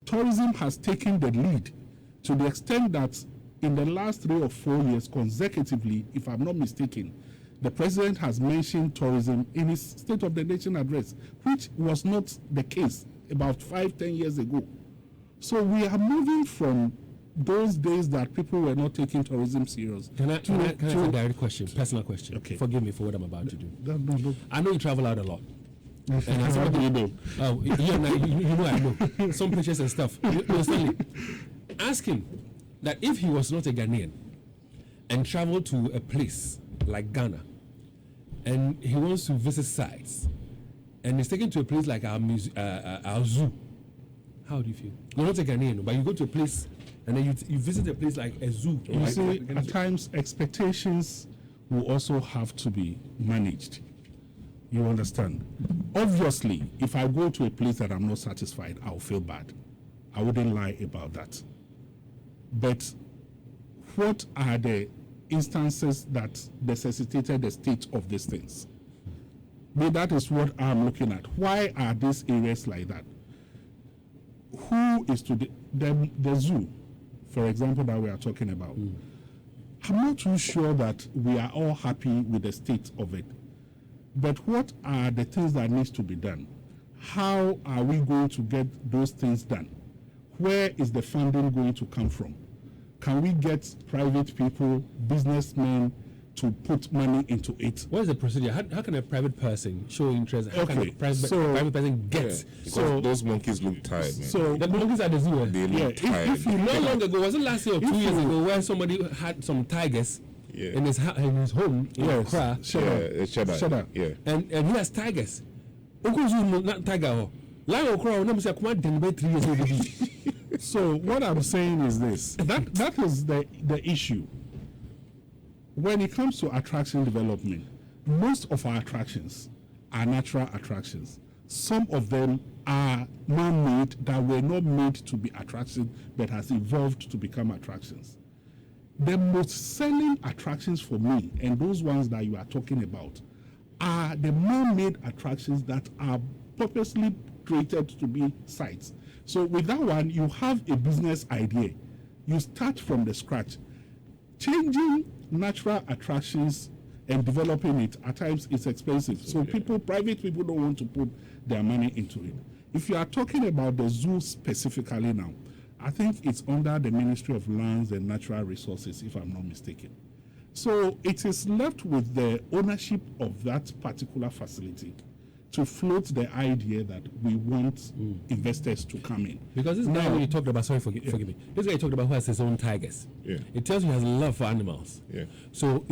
tourism has taken the lead to the extent that in the last 3 or 4 years consecutively, if I'm not mistaken, the president has mentioned tourism in his State of the Nation address, which was not the case about 5-10 years ago. So we are moving from those days that people were not taking tourism serious. Can I ask a direct question, personal question? Okay. Forgive me for what I'm about to do. No. I know you travel out a lot. And what do you know? Oh, you know I know. Some pictures and stuff. Stanley, ask him that if he was not a Ghanaian and traveled to a place like Ghana and he wants to visit sites and is taken to a place like our zoo, how do you feel? You're not a Ghanaian, but you go to a place and then you visit a place like a zoo. You see, at times expectations will also have to be managed. You understand? Obviously, if I go to a place that I'm not satisfied, I'll feel bad. I wouldn't lie about that. But what are the instances that necessitated the state of these things? But that is what I'm looking at. Why are these areas like that? Who is to the zoo, for example, that we are talking about? I'm not too sure that we are all happy with the state of it. But what are the things that needs to be done? How are we going to get those things done? Where is the funding going to come from? Can we get private people, businessmen, to put money into it? What is the procedure? How can a private person show interest? How can a private person get? Yeah, because those monkeys look tired, man. So the monkeys are the zoo. They look tired. If you Not long ago, was it last year or 2 years ago, where somebody had some tigers in his home in Accra? Shada. Yeah. And he has tigers. Not tiger. Lion Accra, no, say, come on, 3 years ago. So what I'm saying is this: that is the issue. When it comes to attraction development, most of our attractions are natural attractions. Some of them are man-made that were not made to be attractions, but has evolved to become attractions. The most selling attractions for me, and those ones that you are talking about, are the man-made attractions that are purposely created to be sites. So with that one, you have a business idea. You start from the scratch. Changing natural attractions and developing it, at times it's expensive. So private people don't want to put their money into it. If you are talking about the zoo specifically now, I think it's under the Ministry of Lands and Natural Resources, if I'm not mistaken. So it is left with the ownership of that particular facility to float the idea that we want investors to come in. Because this guy when you talked about, forgive me, this guy you talked about who has his own tigers. Yeah. It tells you he has a love for animals. Yeah. So